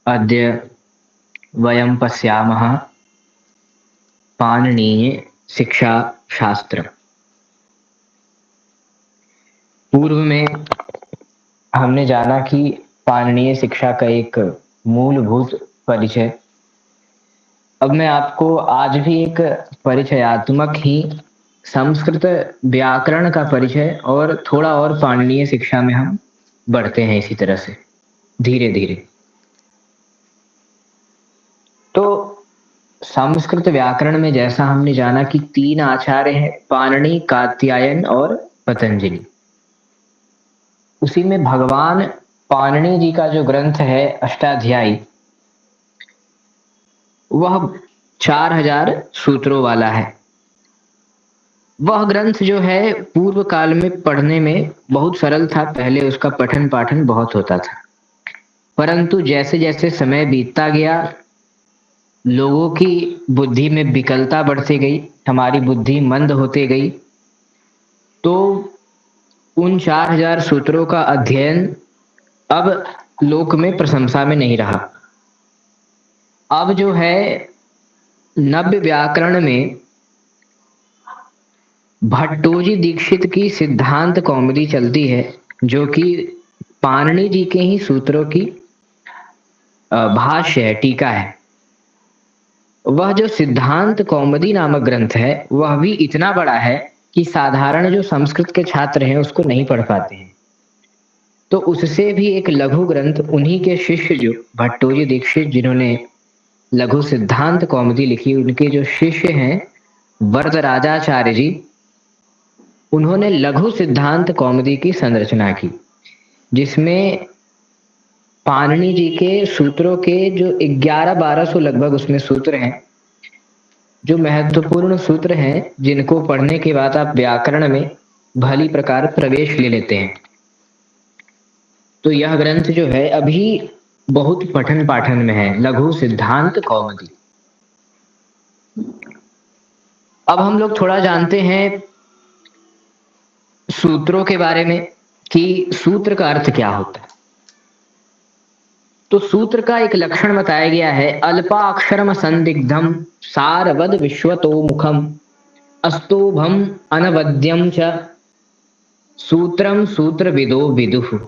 अद्य वयं पश्यामः पाणिनीय शिक्षा शास्त्र। पूर्व में हमने जाना कि पाणिनीय शिक्षा का एक मूलभूत परिचय। अब मैं आपको आज भी एक परिचयात्मक ही संस्कृत व्याकरण का परिचय और थोड़ा और पाणिनीय शिक्षा में हम बढ़ते हैं इसी तरह से धीरे धीरे। तो संस्कृत व्याकरण में जैसा हमने जाना कि 3 आचार्य हैं, पाणिनि, कात्यायन और पतंजलि। उसी में भगवान पाणिनि जी का जो ग्रंथ है अष्टाध्यायी, वह 4000 सूत्रों वाला है। वह ग्रंथ जो है पूर्व काल में पढ़ने में बहुत सरल था। पहले उसका पठन पाठन बहुत होता था, परंतु जैसे जैसे समय बीतता गया, लोगों की बुद्धि में विकलता बढ़ती गई, हमारी बुद्धि मंद होती गई, तो उन 4000 सूत्रों का अध्ययन अब लोक में प्रशंसा में नहीं रहा। अब जो है नव्य व्याकरण में भट्टोजी दीक्षित की सिद्धांत कौमुदी चलती है, जो कि पाणिनि जी के ही सूत्रों की भाष्य है, टीका है। वह जो सिद्धांत कौमुदी नामक ग्रंथ है वह भी इतना बड़ा है कि साधारण जो संस्कृत के छात्र हैं उसको नहीं पढ़ पाते हैं। तो उससे भी एक लघु ग्रंथ उन्हीं के शिष्य जो भट्टोजी दीक्षित, जिन्होंने लघु सिद्धांत कौमुदी लिखी, उनके जो शिष्य हैं वरदराजाचार्य जी, उन्होंने लघु सिद्धांत कौमुदी की संरचना की, जिसमें पाणिनि जी के सूत्रों के जो 1100-1200 लगभग उसमें सूत्र हैं, जो महत्वपूर्ण सूत्र हैं, जिनको पढ़ने के बाद आप व्याकरण में भली प्रकार प्रवेश ले लेते हैं। तो यह ग्रंथ जो है अभी बहुत पठन पाठन में है, लघु सिद्धांत कौमुदी। अब हम लोग थोड़ा जानते हैं सूत्रों के बारे में कि सूत्र का अर्थ क्या होता है। तो सूत्र का एक लक्षण बताया गया है, अल्पाक्षरम संदिग्धम सारवद विश्वतो मुखम अस्तोभम अनवद्यम च सूत्रम सूत्रविदो विदुः।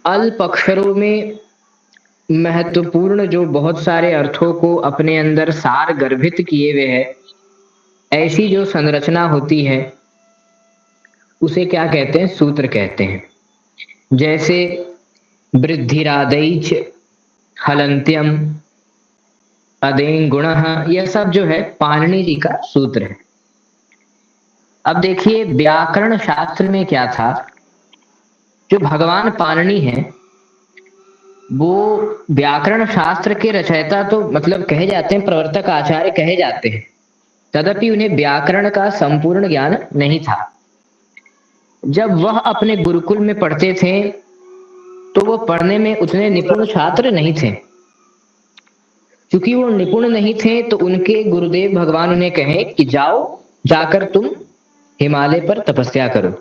अल्प अक्षरों में महत्वपूर्ण जो बहुत सारे अर्थों को अपने अंदर सार गर्भित किए हुए है, ऐसी जो संरचना होती है उसे क्या कहते हैं? सूत्र कहते हैं। जैसे वृद्धिरादैच, हलंत्यम, अदें गुणः, यह सब जो है पाणिनि जी का सूत्र है। अब देखिए व्याकरण शास्त्र में क्या था, जो भगवान पाणिनि हैं वो व्याकरण शास्त्र के रचयिता तो मतलब कहे जाते हैं, प्रवर्तक आचार्य कहे जाते हैं, तदपि उन्हें व्याकरण का संपूर्ण ज्ञान नहीं था। जब वह अपने गुरुकुल में पढ़ते थे तो वो पढ़ने में उतने निपुण छात्र नहीं थे। क्योंकि वो निपुण नहीं थे तो उनके गुरुदेव भगवान उन्हें कहे कि जाओ, जाकर तुम हिमालय पर तपस्या करो।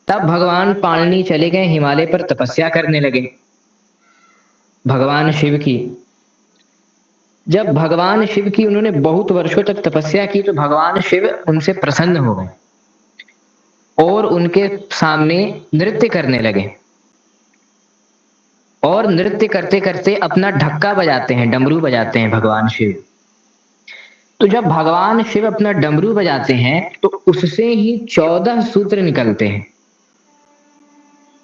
तब भगवान पाणिनि चले गए, हिमालय पर तपस्या करने लगे भगवान शिव की। जब भगवान शिव की उन्होंने बहुत वर्षों तक तपस्या की तो भगवान शिव उनसे प्रसन्न हो गए और उनके सामने नृत्य करने लगे। और नृत्य करते करते अपना ढक्का बजाते हैं, डमरू बजाते हैं भगवान शिव। तो जब भगवान शिव अपना डमरू बजाते हैं तो उससे ही 14 सूत्र निकलते हैं।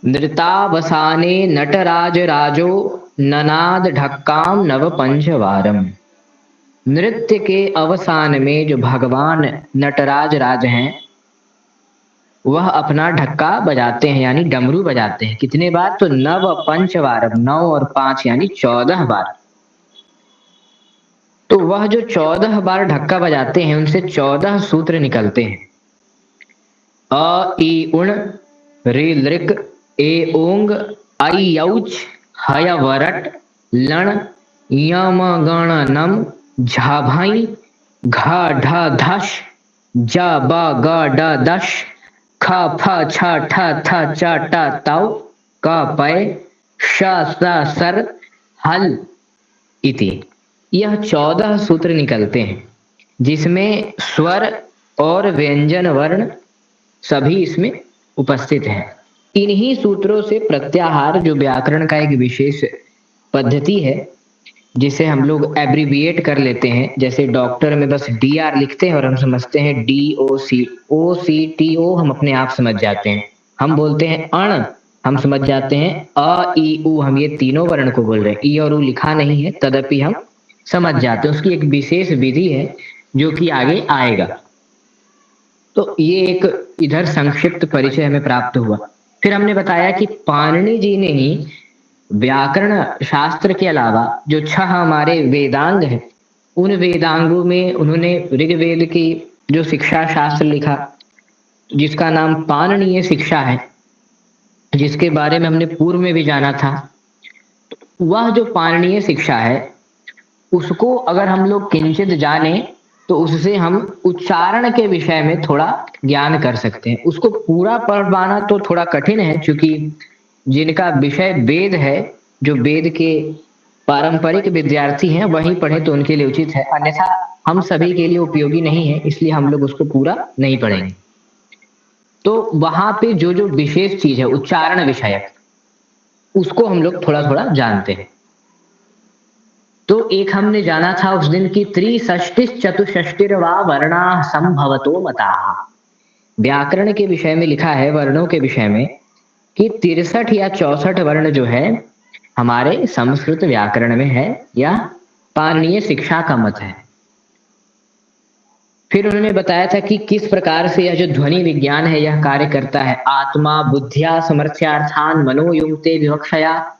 नृतावसाने नटराज राजो ननाद ढक्काम नव पंचवारम। नृत्य के अवसान में जो भगवान नटराज राज हैं वह अपना ढक्का बजाते हैं, यानी डमरू बजाते हैं। कितने बार? तो नव पंचवारम, 9 और 5 यानी 14 बार। तो वह जो 14 बार ढक्का बजाते हैं उनसे 14 सूत्र निकलते हैं। अ ई उण, रे लृक, ए ओंग, आई यौच, हय वरट, लण, यम गण नम, झा भाई, घा ढा धश, जा बा गा डा दश, ख फ छ ठ थ च ट तौ, क पय, श स सर हल इति। यह 14 सूत्र निकलते हैं जिसमें स्वर और व्यंजन वर्ण सभी इसमें उपस्थित है। इन्हीं सूत्रों से प्रत्याहार, जो व्याकरण का एक विशेष पद्धति है जिसे हम लोग एब्रिविएट कर लेते हैं, जैसे डॉक्टर में बस DR लिखते हैं और हम समझते हैं DOC हम अपने आप समझ जाते हैं। हम बोलते हैं अण, हम समझ जाते हैं अ ई उ, हम ये तीनों वर्ण को बोल रहे हैं। ई और उ लिखा नहीं है तदपि हम समझ जाते हैं। उसकी एक विशेष विधि है जो कि आगे आएगा। तो ये एक इधर संक्षिप्त परिचय हमें प्राप्त हुआ। फिर हमने बताया कि पाणिनि जी ने ही व्याकरण शास्त्र के अलावा जो 6 हमारे वेदांग हैं, उन वेदांगों में उन्होंने ऋग्वेद की जो शिक्षा शास्त्र लिखा, जिसका नाम पाणिनीय शिक्षा है, जिसके बारे में हमने पूर्व में भी जाना था। वह जो पाणिनीय शिक्षा है, उसको अगर हम लोग किंचित जाने तो उससे हम उच्चारण के विषय में थोड़ा ज्ञान कर सकते हैं। उसको पूरा पढ़ पाना तो थोड़ा कठिन है, क्योंकि जिनका विषय वेद है, जो वेद के पारंपरिक विद्यार्थी हैं, वही पढ़े तो उनके लिए उचित है, अन्यथा हम सभी के लिए उपयोगी नहीं है, इसलिए हम लोग उसको पूरा नहीं पढ़ेंगे। तो वहां पे जो जो विशेष चीज है उच्चारण विषयक, उसको हम लोग थोड़ा थोड़ा जानते हैं। तो एक हमने जाना था उस दिन की त्रिषष्टि चतुष्षष्टिर्वा वर्णा संभवतो मताः। व्याकरण के विषय में लिखा है, वर्णों के विषय में, कि 63 या 64 वर्ण जो है हमारे संस्कृत व्याकरण में है, या पाणिनीय शिक्षा का मत है। फिर उन्होंने बताया था कि किस प्रकार से यह जो ध्वनि विज्ञान है यह कार्य करता है। आत्मा बुद्धिया समर्थ्यार्थान मनो युक्ते विवक्षया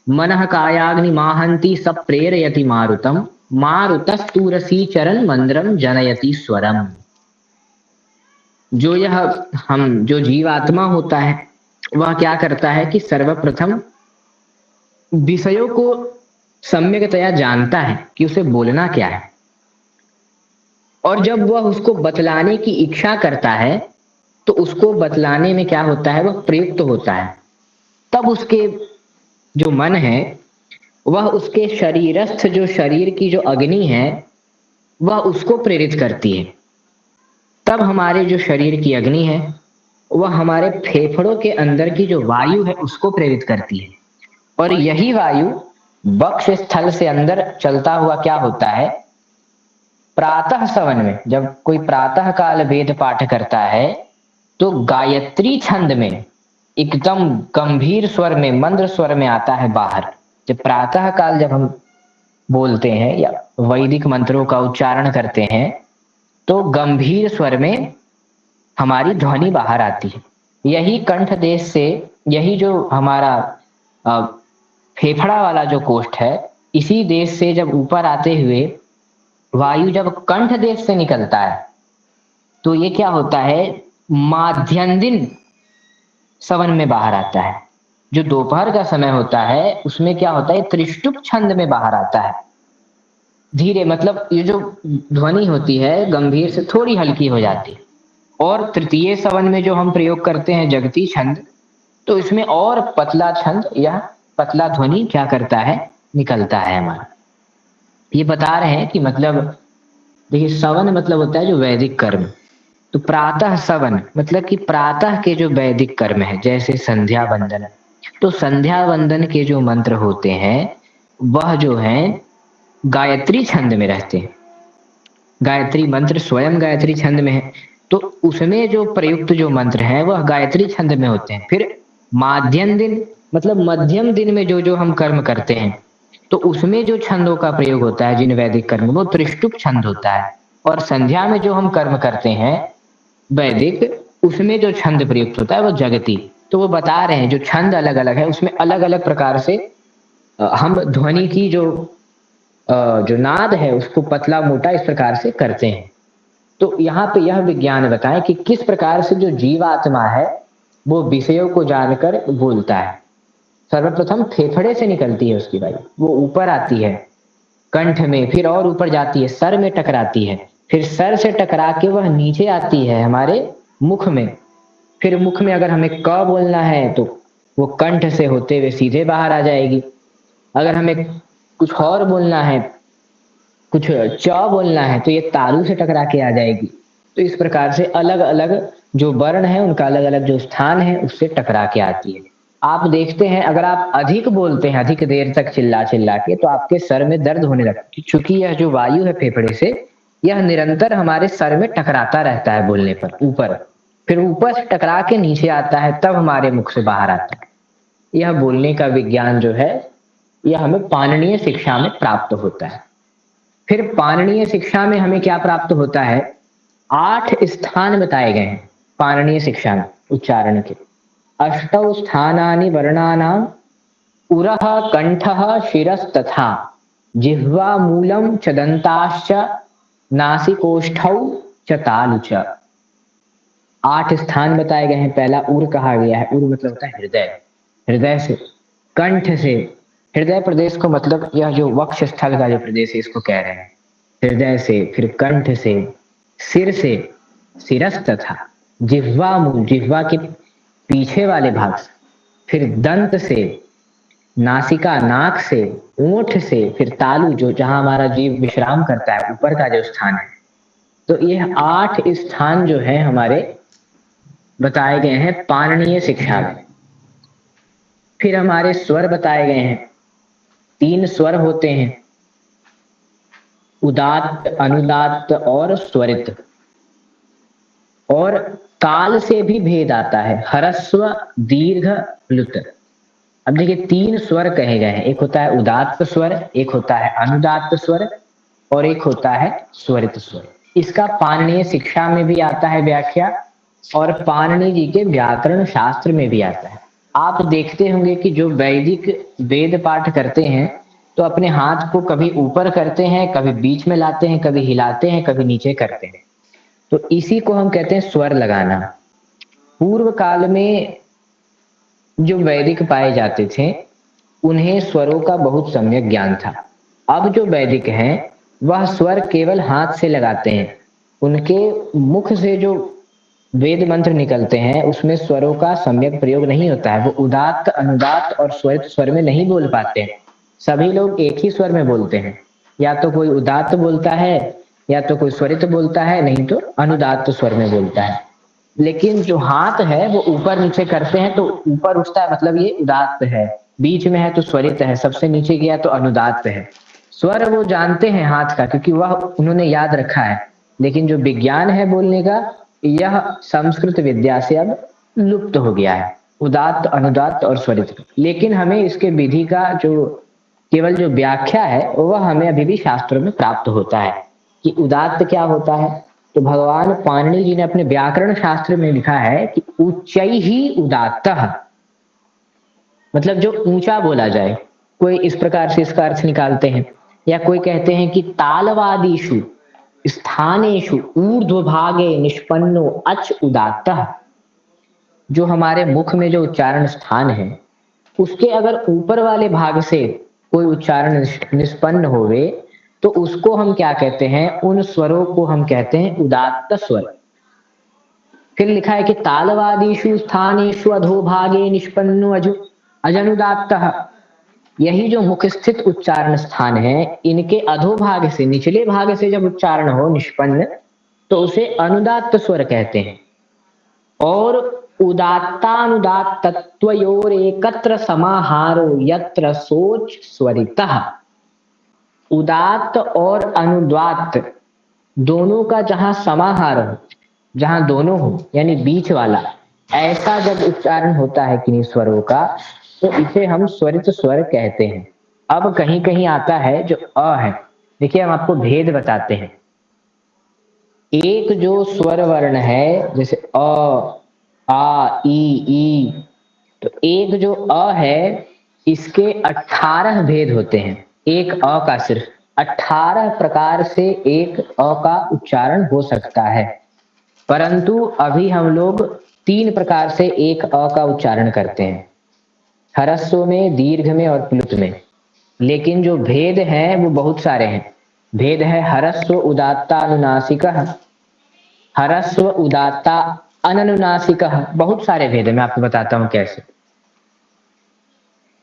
मनः कायाग्नि माहंती सब प्रेरयति मारुतम मारुतस्तूरसी चरण मंद्रम जनयति स्वरम। जो यह हम जो जीवात्मा होता है वह क्या करता है कि सर्वप्रथम विषयों को सम्यकतया जानता है कि उसे बोलना क्या है, और जब वह उसको बतलाने की इच्छा करता है तो उसको बतलाने में क्या होता है, वह प्रयुक्त होता है। तब उसके जो मन है वह उसके शरीरस्थ जो शरीर की जो अग्नि है वह उसको प्रेरित करती है। तब हमारे जो शरीर की अग्नि है वह हमारे फेफड़ों के अंदर की जो वायु है उसको प्रेरित करती है, और यही वायु वक्ष स्थल से अंदर चलता हुआ क्या होता है, प्रातः सवन में जब कोई प्रातः काल वेद पाठ करता है तो गायत्री छंद में एकदम गंभीर स्वर में, मंद्र स्वर में आता है बाहर। जब प्रातः काल जब हम बोलते हैं या वैदिक मंत्रों का उच्चारण करते हैं तो गंभीर स्वर में हमारी ध्वनि बाहर आती है। यही कंठ देश से, यही जो हमारा फेफड़ा वाला जो कोष्ठ है, इसी देश से जब ऊपर आते हुए वायु जब कंठ देश से निकलता है तो ये क्या होता है, माध्यन्दिन सवन में बाहर आता है। जो दोपहर का समय होता है उसमें क्या होता है, त्रिष्टुप छंद में बाहर आता है। धीरे, मतलब ये जो ध्वनि होती है गंभीर से थोड़ी हल्की हो जाती है। और तृतीय सवन में जो हम प्रयोग करते हैं जगती छंद, तो इसमें और पतला छंद या पतला ध्वनि क्या करता है, निकलता है हमारा। ये बता रहे हैं कि मतलब देखिए, सवन मतलब होता है जो वैदिक कर्म, तो प्रातः सवन मतलब कि प्रातः के जो वैदिक कर्म है, जैसे संध्या वंदन, तो संध्या वंदन के जो मंत्र होते हैं वह जो है गायत्री छंद में रहते हैं। गायत्री मंत्र स्वयं गायत्री छंद में है, तो उसमें जो प्रयुक्त जो मंत्र है वह गायत्री छंद में होते हैं। फिर माध्यम दिन मतलब मध्यम दिन में जो जो हम कर्म करते हैं तो उसमें जो छंदों का प्रयोग होता है जिन वैदिक कर्म, वो त्रिष्टुप छंद होता है। और संध्या में जो हम कर्म करते हैं वैदिक, उसमें जो छंद प्रयुक्त होता है वो जगती। तो वो बता रहे हैं जो छंद अलग अलग है उसमें अलग अलग प्रकार से हम ध्वनि की जो नाद है उसको पतला मोटा इस प्रकार से करते हैं। तो यहाँ पे यह विज्ञान बताएं कि किस प्रकार से जो जीवात्मा है वो विषयों को जानकर बोलता है। सर्वप्रथम फेफड़े से निकलती है उसकी वायु, वो ऊपर आती है कंठ में, फिर और ऊपर जाती है सर में टकराती है, फिर सर से टकरा के वह नीचे आती है हमारे मुख में। फिर मुख में अगर हमें क बोलना है तो वो कंठ से होते हुए सीधे बाहर आ जाएगी। अगर हमें कुछ और बोलना है, कुछ च बोलना है, तो ये तालु से टकरा के आ जाएगी। तो इस प्रकार से अलग अलग जो वर्ण है उनका अलग अलग जो स्थान है उससे टकरा के आती है। आप देखते हैं अगर आप अधिक बोलते हैं, अधिक देर तक चिल्ला चिल्ला के, तो आपके सर में दर्द होने लगती है, क्योंकि यह जो वायु है फेफड़े से, यह निरंतर हमारे सर में टकराता रहता है बोलने पर ऊपर, फिर ऊपर से टकरा के नीचे आता है, तब हमारे मुख से बाहर आता है। यह बोलने का विज्ञान जो है यह हमें पाणिनीय शिक्षा में प्राप्त होता है। फिर पाणिनीय शिक्षा में हमें क्या प्राप्त होता है? 8 स्थान बताए गए हैं पाणिनीय शिक्षा में उच्चारण के। अष्टौ स्थानानि वर्णानाम उरः कंठः शिरस्तथा जिह्वा मूलम च दंताश्च नासिकोष्ठौ च तालु च। 8 स्थान बताए गए हैं। पहला उर कहा गया है, उर मतलब होता है हृदय, हृदय से, कंठ से, हृदय प्रदेश को मतलब यह जो वक्ष स्थल का जो प्रदेश है इसको कह रहे हैं, हृदय से, फिर कंठ से, सिर से, सिरस तथा जिह्वा मूल, जिह्वा के पीछे वाले भाग से, फिर दंत से, नासिका नाक से, ओंठ से, फिर तालु जो जहां हमारा जीव विश्राम करता है, ऊपर का जो स्थान है। तो ये 8 स्थान जो है हमारे बताए गए हैं पाणिनीय शिक्षा में। फिर हमारे स्वर बताए गए हैं। 3 स्वर होते हैं, उदात्त, अनुदात्त और स्वरित। और काल से भी भेद आता है, ह्रस्व, दीर्घ, प्लुत। अब देखिए 3 स्वर कहे गए हैं, एक होता है उदात्त स्वर, एक होता है अनुदात्त स्वर और एक होता है स्वरित स्वर। इसका पाणिनीय शिक्षा में भी आता है व्याख्या, और पाणिनि जी के व्याकरण शास्त्र में भी आता है। आप देखते होंगे कि जो वैदिक वेद पाठ करते हैं तो अपने हाथ को कभी ऊपर करते हैं, कभी बीच में लाते हैं, कभी हिलाते हैं, कभी नीचे करते हैं। तो इसी को हम कहते हैं स्वर लगाना। पूर्व काल में जो वैदिक पाए जाते थे उन्हें स्वरों का बहुत सम्यक ज्ञान था। अब जो वैदिक हैं वह स्वर केवल हाथ से लगाते हैं, उनके मुख से जो वेद मंत्र निकलते हैं उसमें स्वरों का सम्यक प्रयोग नहीं होता है। वो उदात्त, अनुदात्त और स्वरित स्वर में नहीं बोल पाते हैं। सभी लोग एक ही स्वर में बोलते हैं, या तो कोई उदात्त बोलता है, या तो कोई स्वरित बोलता है, नहीं तो अनुदात्त स्वर में बोलता है। लेकिन जो हाथ है वो ऊपर नीचे करते हैं तो ऊपर उठता है, मतलब ये उदात्त है, बीच में है तो स्वरित है, सबसे नीचे गया तो अनुदात्त है। स्वर वो जानते हैं हाथ का, क्योंकि वह उन्होंने याद रखा है। लेकिन जो विज्ञान है बोलने का, यह संस्कृत विद्या से अब लुप्त हो गया है, उदात्त, अनुदात्त और स्वरित। लेकिन हमें इसके विधि का जो केवल जो व्याख्या है वह हमें अभी भी शास्त्रों में प्राप्त होता है कि उदात्त क्या होता है। तो भगवान पाणिनि जी ने अपने व्याकरण शास्त्र में लिखा है कि उच्चैहि उदात्तः, मतलब जो ऊंचा बोला जाए। कोई इस प्रकार से इसका अर्थ निकालते हैं, या कोई कहते हैं कि तालवादीषु स्थानेषु ऊर्ध्वभागे निष्पन्नो अच उदात्तः। जो हमारे मुख में जो उच्चारण स्थान है उसके अगर ऊपर वाले भाग से कोई उच्चारण निष्पन्न होवे तो उसको हम क्या कहते हैं? उन स्वरों को हम कहते हैं उदात्त स्वर। फिर लिखा है कि तालवादीषु स्थानेषु अधोभागे निष्पन्नो अजनुदात्तः। यही जो मुख स्थित उच्चारण स्थान है, इनके अधोभाग से, निचले भाग से जब उच्चारण हो निष्पन्न, तो उसे अनुदात्त स्वर कहते हैं। और उदात्तानुदात्तत्वयोर एकत्र समाहारो यत्र सोच स्वरितः। उदात्त और अनुदात्त दोनों का जहां समाहार हो, जहां दोनों हो, यानी बीच वाला, ऐसा जब उच्चारण होता है किन्हीं स्वरों का, तो इसे हम स्वरित स्वर कहते हैं। अब कहीं कहीं आता है जो अ है। देखिए हम आपको भेद बताते हैं। एक जो स्वर वर्ण है जैसे अ, आ, ई, तो एक जो अ है इसके 18 भेद होते हैं। एक अ का सिर्फ 18 प्रकार से एक अ का उच्चारण हो सकता है, परंतु अभी हम लोग 3 प्रकार से एक अ का उच्चारण करते हैं, ह्रस्व में, दीर्घ में और प्लुत में। लेकिन जो भेद है वो बहुत सारे हैं। भेद है ह्रस्व उदात्ता अनुनासिकः, ह्रस्व उदात्ता अननुनासिकः, बहुत सारे भेद है। मैं आपको बताता हूं कैसे।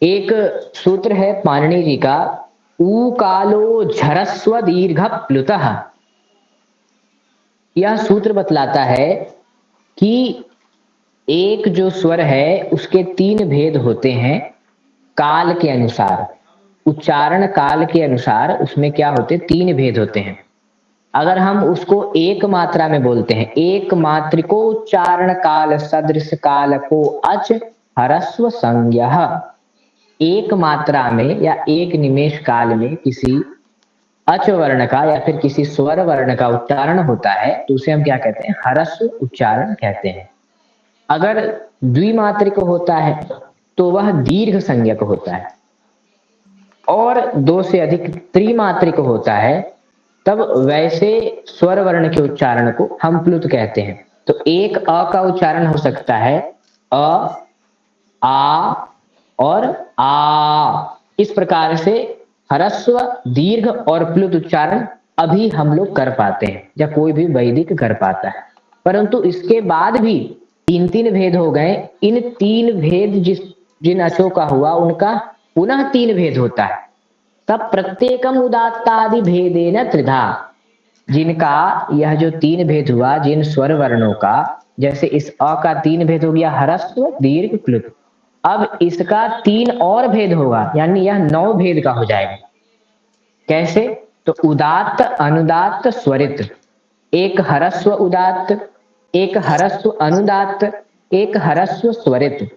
एक सूत्र है पाणिनि जी का, ऊ कालो झरस्व दीर्घ प्लुतः। यह सूत्र बतलाता है कि एक जो स्वर है उसके 3 भेद होते हैं काल के अनुसार, उच्चारण काल के अनुसार उसमें क्या होते, 3 भेद होते हैं। अगर हम उसको एक मात्रा में बोलते हैं, एक मात्रिको उच्चारण काल सदृश काल को अच हरस्व संज्ञः, एक मात्रा में या एक निमेष काल में किसी अच वर्ण का या फिर किसी स्वर वर्ण का उच्चारण होता है तो उसे हम क्या कहते हैं, हरस्व उच्चारण कहते हैं। अगर द्विमात्रिक होता है तो वह दीर्घ संज्ञक होता है, और 2 से अधिक त्रिमात्रिक होता है तब वैसे स्वर वर्ण के उच्चारण को हम प्लुत कहते हैं। तो एक अ का उच्चारण हो सकता है अ, आ और आ। इस प्रकार से ह्रस्व, दीर्घ और प्लुत उच्चारण अभी हम लोग कर पाते हैं या कोई भी वैदिक कर पाता है। परंतु इसके बाद भी 3-3 भेद हो गए। इन 3 भेद जिन अचों का हुआ उनका पुनः 3 भेद होता है। तब प्रत्येकम उदात्तादि भेदेन त्रिधा, जिनका यह जो 3 भेद हुआ जिन स्वर वर्णों का, जैसे इस अ का 3 भेद हो गया ह्रस्व दीर्घ प्लुत, अब इसका 3 और भेद होगा, यानी यह 9 भेद का हो जाएगा। कैसे? तो उदात्त अनुदात्त स्वरित, एक ह्रस्व उदात्त, एक ह्रस्व अनुदात्त, एक ह्रस्व स्वरित,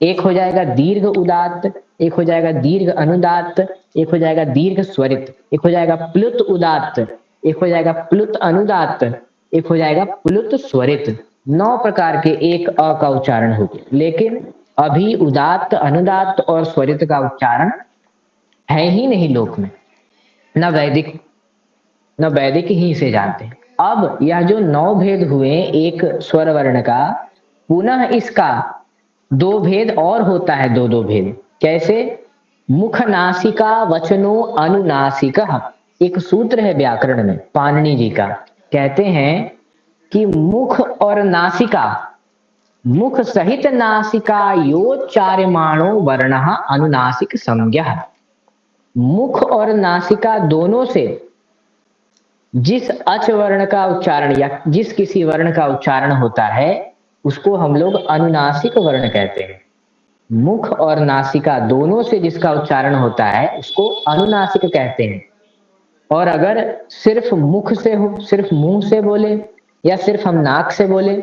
एक हो जाएगा दीर्घ उदात्त, एक हो जाएगा दीर्घ अनुदात्त, एक हो जाएगा दीर्घ स्वरित, एक हो जाएगा प्लुत उदात्त, एक हो जाएगा प्लुत अनुदात्त, एक हो जाएगा प्लुत स्वरित। 9 प्रकार के एक अ का उच्चारण हो गया। लेकिन अभी उदात्त, अनुदात्त और स्वरित का उच्चारण है ही नहीं लोक में, न वैदिक ही इसे जानते हैं। अब यह जो 9 भेद हुए एक स्वर वर्ण का, पुनः इसका 2 भेद और होता है, 2-2 भेद। कैसे? मुख नासिका वचनो अनुनासिकः, एक सूत्र है व्याकरण में पाणिनि जी का, कहते हैं कि मुख और नासिका, मुख सहित नासिका योच्चार्यमाणो वर्णः अनुनासिक संज्ञः। मुख और नासिका दोनों से जिस अच वर्ण का उच्चारण या जिस किसी वर्ण का उच्चारण होता है उसको हम लोग अनुनासिक वर्ण कहते हैं। मुख और नासिका दोनों से जिसका उच्चारण होता है उसको अनुनासिक कहते हैं। और अगर सिर्फ मुख से हो, सिर्फ मुंह से बोले या सिर्फ हम नाक से बोले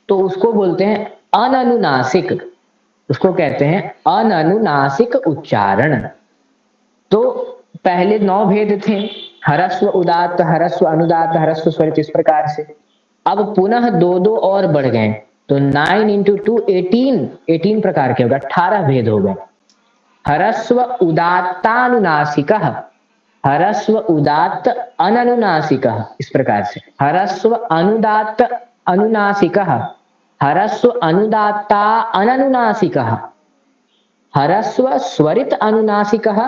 तो उसको बोलते हैं अननुनासिक, उसको कहते हैं अननुनासिक उच्चारण। तो पहले 9 भेद थे, ह्रस्व उदात्त, ह्रस्व अनुदात्त, ह्रस्व स्वरित, इस प्रकार से। अब पुनः 2-2 और बढ़ गए, तो 9 into 2 18 प्रकार के हो गए, 18 भेद हो गए। ह्रस्व उदात्तानुनासिकः, ह्रस्व उदात्त अननुनासिकः, इस प्रकार से। ह्रस्व अनुदात्त अनुनासिकः, ह्रस्व अनुदात्ता अननुनासिकः, ह्रस्व स्वरित अनुनासिकः,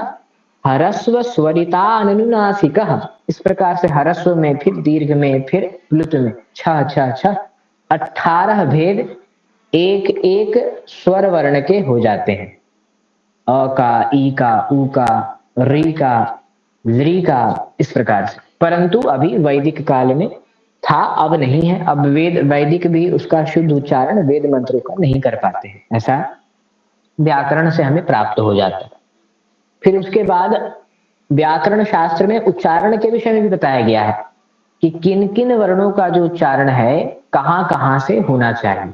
ह्रस्व स्वरिता अनुनासिकः, इस प्रकार से ह्रस्व में फिर दीर्घ में फिर प्लुत में 6 18 भेद एक एक स्वर वर्ण के हो जाते हैं। अ का, ई का, उ का, री का, ली का, इस प्रकार से। परंतु अभी वैदिक काल में था, अब नहीं है। अब वैदिक भी उसका शुद्ध उच्चारण वेद मंत्रों का नहीं कर पाते हैं, ऐसा व्याकरण से हमें प्राप्त हो जाता है। फिर उसके बाद व्याकरण शास्त्र में उच्चारण के विषय में भी बताया गया है कि किन किन वर्णों का जो उच्चारण है कहां कहां से होना चाहिए।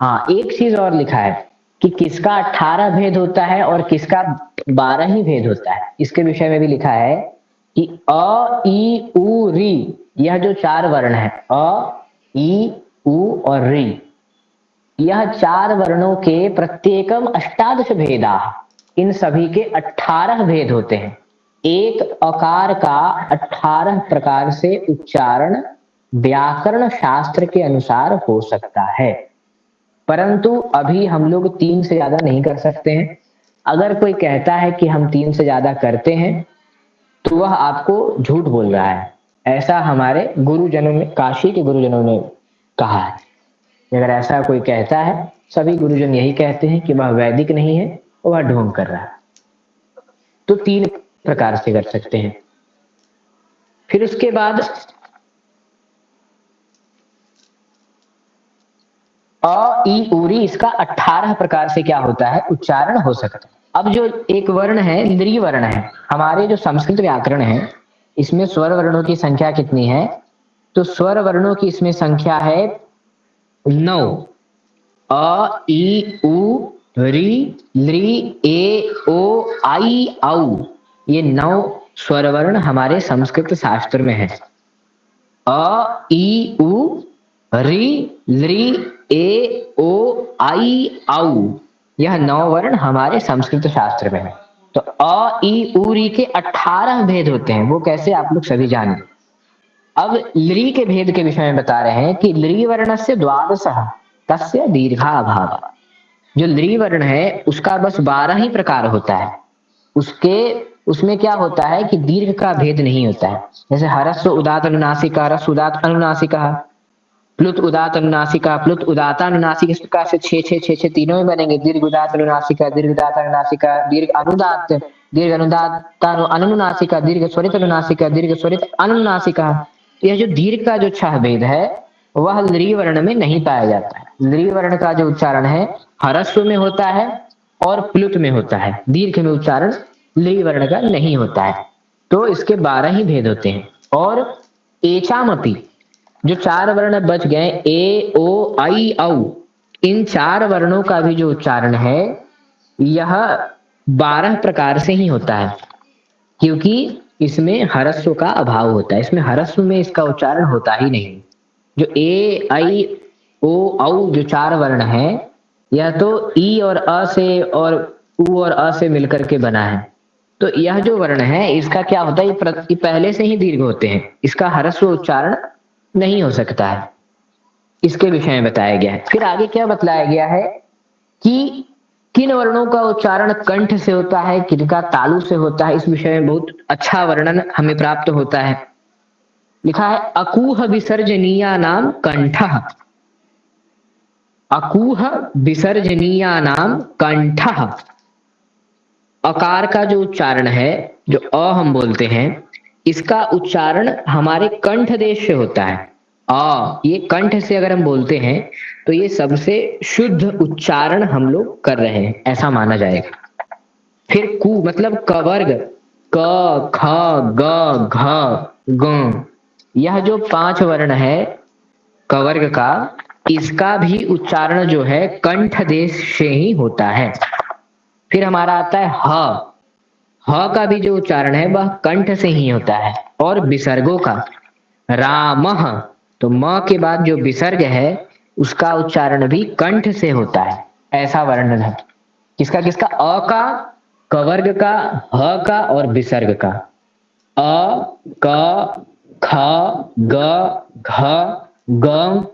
हाँ, एक चीज और लिखा है कि किसका 18 भेद होता है और किसका 12 ही भेद होता है। इसके विषय में भी लिखा है कि अ, ई, उ, री, यह जो 4 वर्ण है अ, ई, उ और री, यह 4 वर्णों के प्रत्येकम अष्टादश भेदा, इन सभी के 18 भेद होते हैं। एक अकार का 18 प्रकार से उच्चारण व्याकरण शास्त्र के अनुसार हो सकता है, परंतु अभी हम लोग 3 से ज्यादा नहीं कर सकते हैं। अगर कोई कहता है कि हम 3 से ज्यादा करते हैं तो वह आपको झूठ बोल रहा है। ऐसा हमारे गुरुजनों ने, काशी के गुरुजनों ने कहा है। अगर ऐसा कोई कहता है, सभी गुरुजन यही कहते हैं कि वह वैदिक नहीं है, वह ढोंग कर रहा है। तो 3 प्रकार से कर सकते हैं। फिर उसके बाद अ ई उरी, इसका 18 प्रकार से क्या होता है, उच्चारण हो सकता है। अब जो एक वर्ण है लृ वर्ण है, हमारे जो संस्कृत व्याकरण है इसमें स्वर वर्णों की संख्या कितनी है, तो स्वर वर्णों की इसमें संख्या है 9। अ ई उ री लृ ए ओ आई औ, ये 9 स्वर वर्ण हमारे संस्कृत शास्त्र में है। अ ई उ री लृ ए ओ आई औ, यह 9 वर्ण हमारे संस्कृत शास्त्र में है। तो अ ई उ री के 18 भेद होते हैं, वो कैसे आप लोग सभी जाने। अब लृ के भेद के विषय में बता रहे हैं कि लृ वर्णस्य द्वादशः तस्य दीर्घाभावः। जो लृ वर्ण है उसका बस 12 ही प्रकार होता है, उसमें क्या होता है कि दीर्घ का भेद नहीं होता है। जैसे हरस्व उदात अनुनासिका, रस्व उदात अनुनासिका, प्लुत उदात अनुनासिका, प्लुत उदातानुनासिक, इस प्रकार से 6 तीनों में बनेंगे। दीर्घ उदात अनुनासिका, दीर्घ उदात अनुनासिका, दीर्घ अनुदात, दीर्घ अनुदात अनुनासिका, दीर्घ स्वरित अनुनासिका, दीर्घ स्वरित अनुनासिका। यह जो दीर्घ का जो 6 भेद है वह लृ वर्ण में नहीं पाया जाता है। लृ वर्ण का जो उच्चारण है हरस्व में होता है और प्लुत में होता है, दीर्घ में उच्चारण लृ वर्ण का नहीं होता है। तो इसके 12 ही भेद होते हैं। और एचामपि, जो 4 वर्ण बच गए ए ओ आई औ, इन 4 वर्णों का भी जो उच्चारण है यह 12 प्रकार से ही होता है, क्योंकि इसमें हरस्व का अभाव होता है। इसमें हरस्व में इसका उच्चारण होता ही नहीं। जो ए आई ओ औ जो 4 वर्ण है यह तो ई और अ से और उ और अ से मिलकर के बना है। तो यह जो वर्ण है इसका क्या होता है, ये पहले से ही दीर्घ होते हैं, इसका हरस्व उच्चारण नहीं हो सकता है। इसके विषय में बताया गया है। फिर आगे क्या बतलाया गया है कि किन वर्णों का उच्चारण कंठ से होता है, किनका तालु से होता है। इस विषय में बहुत अच्छा वर्णन हमें प्राप्त होता है। लिखा है अकूह विसर्जनीया नाम कंठः, अकूह विसर्जनीया नाम कंठः। अकार का जो उच्चारण है, जो अ हम बोलते हैं, इसका उच्चारण हमारे कंठ देश से होता है। ये कंठ से अगर हम बोलते हैं तो ये सबसे शुद्ध उच्चारण हम लोग कर रहे हैं, ऐसा माना जाएगा। फिर कु मतलब कवर्ग, क ख ग घ ग, यह जो 5 वर्ण है कवर्ग का, इसका भी उच्चारण जो है कंठ देश से ही होता है। फिर हमारा आता है ह का भी जो उच्चारण है वह कंठ से ही होता है। और विसर्गों का रामः, तो म के बाद जो विसर्ग है उसका उच्चारण भी कंठ से होता है, ऐसा वर्णन है। किसका किसका, अ का, कवर्ग का, ह का और विसर्ग का। अ क ख ग घ ग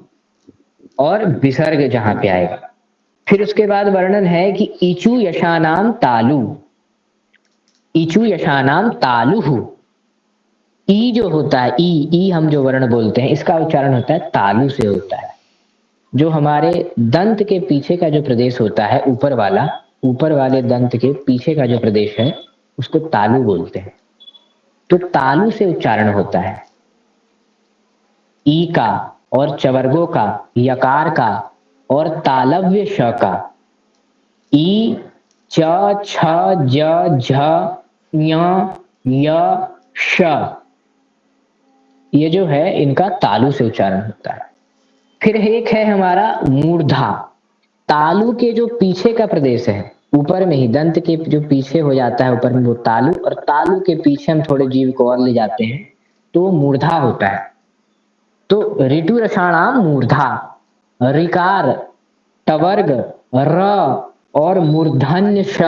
और विसर्ग जहां पे आएगा। फिर उसके बाद वर्णन है कि इचु यशानाम तालु, इचु यशानाम तालुहु। ई जो होता है, ई हम जो वर्ण बोलते हैं इसका उच्चारण होता है तालु से होता है। जो हमारे दंत के पीछे का जो प्रदेश होता है, ऊपर वाले दंत के पीछे का जो प्रदेश है उसको तालु बोलते हैं। तो तालु से उच्चारण होता है ई का और चवर्गों का, यकार का और तालव्य श का। ई च छ ज झ ञ य श, ये जो है इनका तालु से उच्चारण होता है। फिर एक है हमारा मूर्धा, तालु के जो पीछे का प्रदेश है, ऊपर में ही दंत के जो पीछे हो जाता है ऊपर में वो तालु, और तालु के पीछे हम थोड़े जीव को और ले जाते हैं तो वो मूर्धा होता है। तो ऋतु रसाणाम मूर्धा, ऋकार, टवर्ग, र और मूर्धन्य श,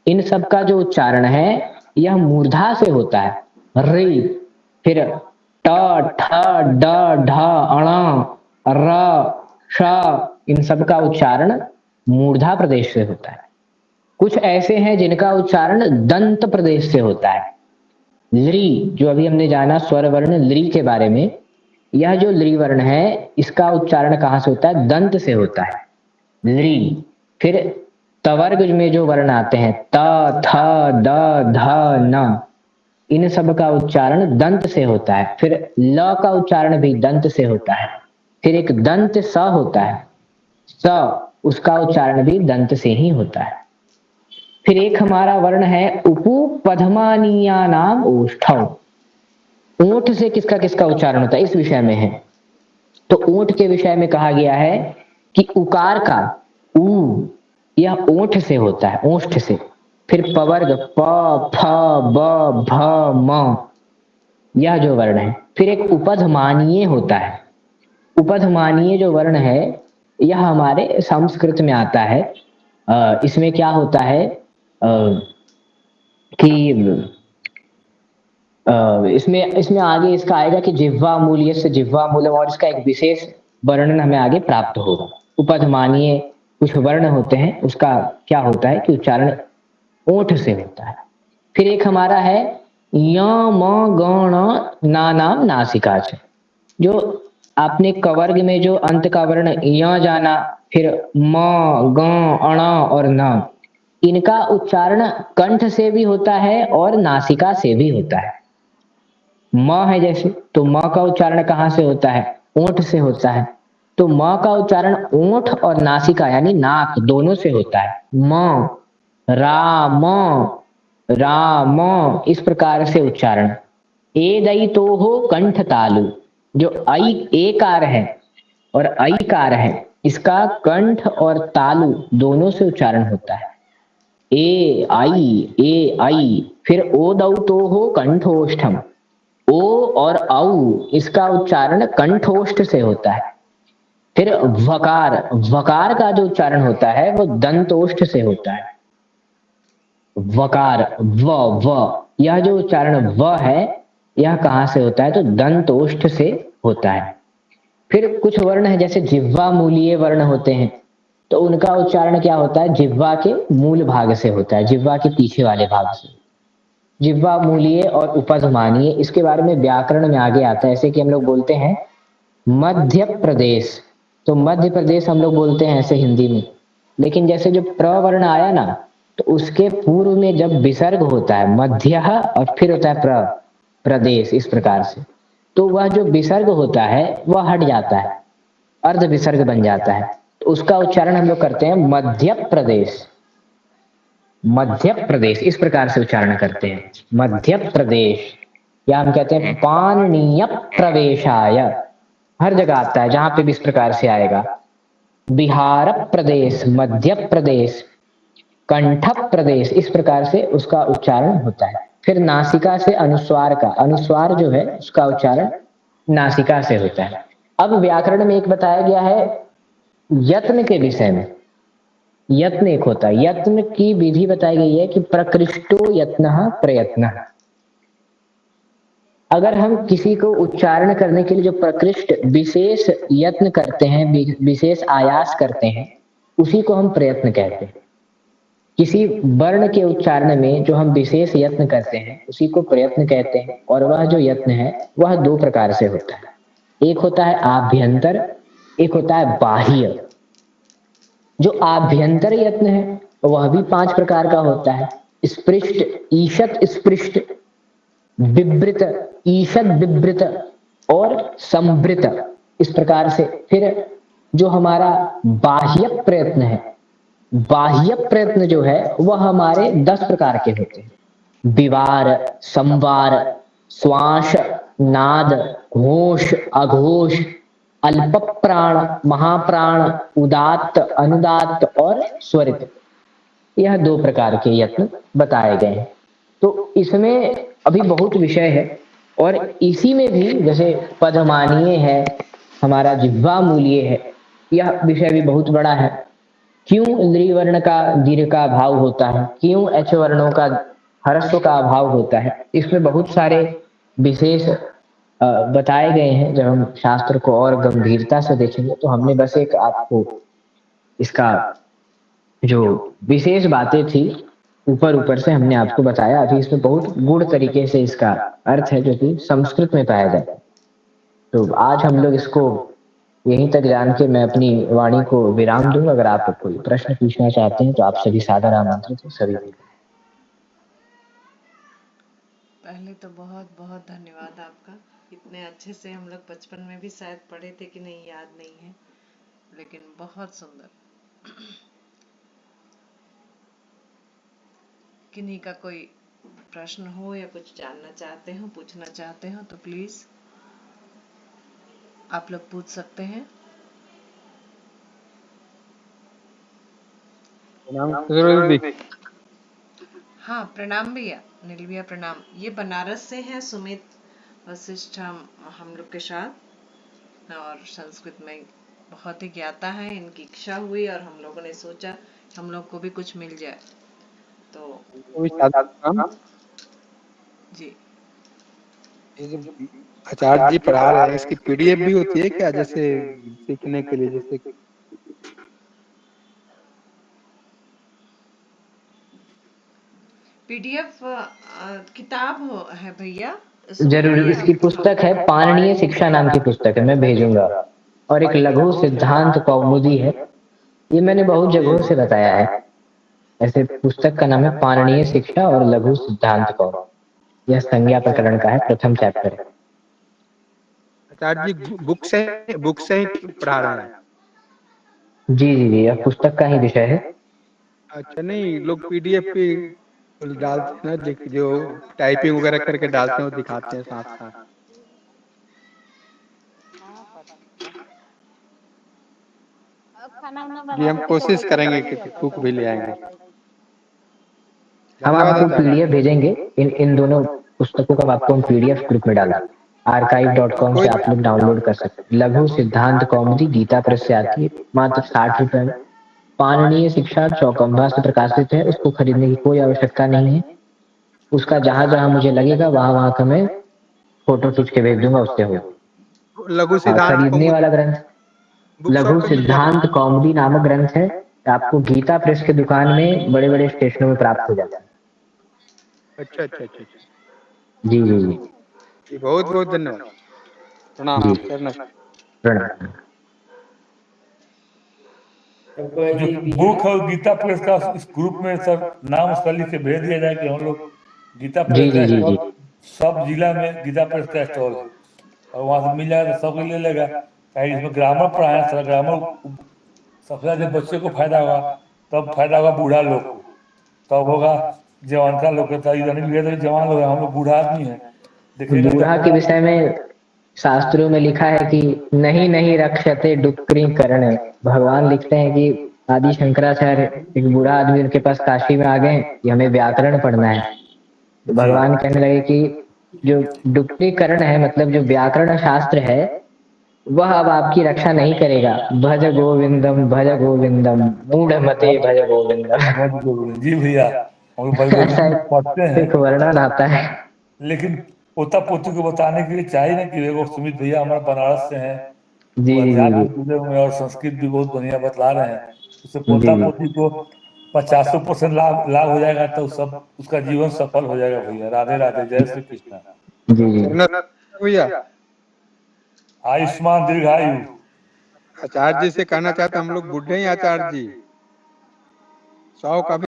इन सब का जो उच्चारण है यह मूर्धा से होता है। रि, फिर ट ठ ड ढ अण र श, इन सब का उच्चारण मूर्धा प्रदेश से होता है। कुछ ऐसे हैं जिनका उच्चारण दंत प्रदेश से होता है। लृ, जो अभी हमने जाना स्वर वर्ण लृ के बारे में, यह जो लृ वर्ण है इसका उच्चारण कहां से होता है, दंत से होता है लृ। फिर त तवर्ग में जो वर्ण आते हैं त, थ, द, ध, न, इन सब का उच्चारण दंत से होता है। फिर ल का उच्चारण भी दंत से होता है। फिर एक दंत स होता है, स, उसका उच्चारण भी दंत से ही होता है। फिर एक हमारा वर्ण है उपपधमानीया नाम ओष्ठौ। ऊंट से किसका किसका उच्चारण होता है इस विषय में है। तो ऊंट के विषय में कहा गया है कि उकार का ऊ, यह ओंठ से होता है, ओष्ठ से। फिर पवर्ग प, फ, ब, भ, म, यह जो वर्ण है। फिर एक उपधमानीय होता है। उपधमानीय जो वर्ण है यह हमारे संस्कृत में आता है। इसमें क्या होता है कि इसमें इसमें आगे इसका आएगा कि जिह्वा मूल्य से जिह्वा मूलम, और इसका एक विशेष वर्णन हमें आगे प्राप्त होगा। उपधमानीय कुछ वर्ण होते हैं, उसका क्या होता है कि उच्चारण ओठ से होता है। फिर एक हमारा है य, म, ग, ण, ना नाम नासिकाच। जो आपने कवर्ग में जो अंत का वर्ण य जाना, फिर म, ग, अण और न, इनका उच्चारण कंठ से भी होता है और नासिका से भी होता है। म है जैसे, तो म का उच्चारण कहाँ से होता है, ओंठ से होता है। तो म का उच्चारण ओंठ और नासिका यानी नाक दोनों से होता है। म, राम, राम, इस प्रकार से उच्चारण। ए दई तो हो कंठ तालु, जो आई एकार है और ऐकार है, इसका कंठ और तालु दोनों से उच्चारण होता है। ए आई। फिर ओ दऊ तो हो कंठोष्ठम, ओ और औ इसका उच्चारण कंठोष्ठ से होता है। फिर वकार, वकार का जो उच्चारण होता है वो दंतोष्ठ से होता है। वकार व, यह जो उच्चारण व है यह कहाँ से होता है, तो दंतोष्ठ से होता है। फिर कुछ वर्ण है जैसे जिह्वा मूलीय वर्ण होते हैं, तो उनका उच्चारण क्या होता है, जिह्वा के मूल भाग से होता है, जिह्वा के पीछे वाले भाग से। जिह्वा मूलीय और उपधमानीय, इसके बारे में व्याकरण में आगे आता है। ऐसे कि हम लोग बोलते हैं मध्य प्रदेश, तो मध्य प्रदेश हम लोग बोलते हैं ऐसे हिंदी में। लेकिन जैसे जो प्रवर्ण आया ना, तो उसके पूर्व में जब विसर्ग होता है मध्य और फिर होता है प्रदेश, इस प्रकार से, तो वह जो विसर्ग होता है वह हट जाता है, अर्ध विसर्ग बन जाता है। तो उसका उच्चारण हम लोग करते हैं मध्य प्रदेश, मध्य प्रदेश, इस प्रकार से उच्चारण करते हैं मध्य प्रदेश। या हम कहते हैं पाणनीय प्रवेशाय, हर जगह आता है जहां पे भी इस प्रकार से आएगा। बिहार प्रदेश, मध्य प्रदेश, कंठ प्रदेश, इस प्रकार से उसका उच्चारण होता है। फिर नासिका से अनुस्वार का, अनुस्वार जो है उसका उच्चारण नासिका से होता है। अब व्याकरण में एक बताया गया है यत्न के विषय में। यत्न एक होता है, यत्न की विधि बताई गई है कि प्रकृष्टो यत्न प्रयत्न। अगर हम किसी को उच्चारण करने के लिए जो प्रकृष्ट विशेष यत्न करते हैं, विशेष आयास करते हैं, उसी को हम प्रयत्न कहते हैं। किसी वर्ण के उच्चारण में जो हम विशेष यत्न करते हैं उसी को प्रयत्न कहते हैं। और वह जो यत्न है वह दो प्रकार से होता है, एक होता है आभ्यंतर, एक होता है बाह्य। जो आभ्यंतर यत्न है वह भी 5 प्रकार का होता है, स्पृष्ट, ईशत स्पृष्ट, विवृत, ईशत विवृत और संवृत, इस प्रकार से। फिर जो हमारा बाह्य प्रयत्न है, बाह्य प्रयत्न जो है वह हमारे 10 प्रकार के होते हैं, विवार, संवार, श्वास, नाद, घोष, अघोष, अल्प प्राण, महाप्राण, उदात्त, अनुदात्त और स्वरित, यह 2 प्रकार के यत्न बताए गए हैं। तो इसमें अभी बहुत विषय है, और इसी में भी जैसे पदमानीय है, हमारा जिह्वा मूल्य है, यह विषय भी बहुत बड़ा है। क्यों इंद्रिय वर्ण का दीर्घ का अभाव होता है, क्यों एच वर्णों का ह्रस्व का अभाव होता है, इसमें बहुत सारे विशेष बताए गए हैं। जब हम शास्त्र को और गंभीरता से देखेंगे तो हमने बस एक आपको इसका जो विशेष बातें थी ऊपर ऊपर से हमने आपको बताया। अभी इसमें बहुत गूढ़ तरीके से इसका अर्थ है जो कि संस्कृत में पाया जाता है। तो आज हम लोग इसको यहीं तक जान के मैं अपनी वाणी को विराम दूंगा। अगर आप कोई प्रश्न पूछना चाहते हैं तो आप सभी सादर आमंत्रित हैं सभी। पहले तो बहुत बहुत धन्यवाद आपका। इतने अच्छे से हम लोग बचपन में भी शायद पढ़े थे कि नहीं, याद नहीं है, लेकिन बहुत सुंदर। किन्हीं का कोई प्रश्न हो या कुछ जानना चाहते हो, पूछना चाहते हो तो प्लीज आप लोग पूछ सकते हैं। हाँ, प्रणाम भैया, नील भैया प्रणाम। ये बनारस से है सुमित वशिष्ठ, हम लोग के साथ, और संस्कृत में बहुत ही ज्ञाता है। इनकी इच्छा हुई और हम लोगों ने सोचा हम लोग को भी कुछ मिल जाए तो जी। ये जो आचार्य जी पढ़ा रहे हैं इसकी पीडीएफ भी होती है क्या, जैसे सीखने के लिए? जैसे पीडीएफ किताब है भैया? जरूरी इसकी पुस्तक है, पाणिनीय शिक्षा नाम की पुस्तक है, मैं भेजूंगा। और एक लघु सिद्धांत कौमुदी है, ये मैंने बहुत जगहों से बताया है। ऐसे पुस्तक का नाम है पाणिनीय शिक्षा और लघु सिद्धांत कौमुदी। यह संज्ञा प्रकरण का है, प्रथम चैप्टर है। आचार्य जी बुक से ही पढ़ा रहे हैं? जी जी जी, यह पुस्तक का ही विषय है। अच्छा, नहीं लोग पीडीएफ पे डालते हैं ना, जो टाइपिंग वगैरह करके डालते हैं वो दिखाते हैं साथ साथ। जी हम कोशिश करेंगे कि बुक भी ले आएंगे। हम धन्यवाद आपको आचार्य। पीडीएफ भेजेंगे, इन दोनों पुस्तकों का आपको हम पीडीएफ ग्रुप में डाल देंगे। archive.com से आप लोग डाउनलोड कर सकते हैं। लघु सिद्धांत कौमुदी गीता प्रेस से आती है, मात्र 60 रुपए में। पाणिनीय शिक्षा चौकम्बा से प्रकाशित है, उसको खरीदने की कोई आवश्यकता नहीं है। उसका जहां जहां मुझे लगेगा वहां वहां का मैं फोटो खींच के भेज दूंगा, उससे हो। लघु हाँ, सिद्धांत खरीदने वाला ग्रंथ बुक लघु शॉप पे मिल जाता सिद्धांत कौमुदी नामक ग्रंथ है। आपको गीता प्रेस की दुकान में बड़े बड़े स्टेशनों में प्राप्त हो जाता है। है? अच्छा अच्छा अच्छा अच्छा। जी जी जी जी बहुत बहुत धन्यवाद, प्रणाम जी, करना। प्रणाम। जो बुक है गीता प्रेस का, इस ग्रुप में सब नाम उसका लिख के भेज दिया जाए कि हम लोग गीता जी प्रेस जी का जी स्टॉल, जी सब जिला में गीता प्रेस का स्टॉल है, और वहां से मिल जाएगा तो सब कोई ले लेगा। चाहे इसमें ग्रामर पढ़ाए, सारा ग्रामर सबसे ज्यादा बच्चे को फायदा होगा, तब फायदा होगा बूढ़ा लोग को, तब होगा जवान का लोग को। इधर भी तो जवान लोग हैं, हम लोग बूढ़ा आदमी है, देखेंगे तो बूढ़ा के विषय में शास्त्रों में लिखा है कि नहीं नहीं रक्षते डुक्करी करण। भगवान लिखते हैं कि आदि शंकराचार्य, एक बूढ़ा आदमी उनके पास काशी में आ गए कि हमें व्याकरण पढ़ना है। तो जी भगवान कहने लगे कि जो डुक्करीकरण है, मतलब जो व्याकरण शास्त्र है, वह अब आपकी रक्षा नहीं करेगा। भज गोविंदम मूढ़ मते भज गोविंदम। बहुत गोविंद जी भैया, हम लोग भाई ऐसा गोविंद पढ़ते हैं। एक वर्णन आता है। लेकिन पोता पोती को बताने के लिए चाहिए ना कि देखो सुमित भैया हमारे बनारस से हैं, जी वो जी अध्यात्म जी से जुड़े हुए हैं और संस्कृत भी बहुत बढ़िया बतला रहे हैं। उससे जी पोता जी पोती को 50% लाभ लाभ हो जाएगा, तो सब उसका जीवन सफल हो जाएगा भैया। राधे राधे, जय श्री कृष्णा। जी जी। भैया आयुष्मान दीर्घायु। आचार्य जी से कहना चाहते हम लोग बूढ़े ही आचार्य जी, 100 का भी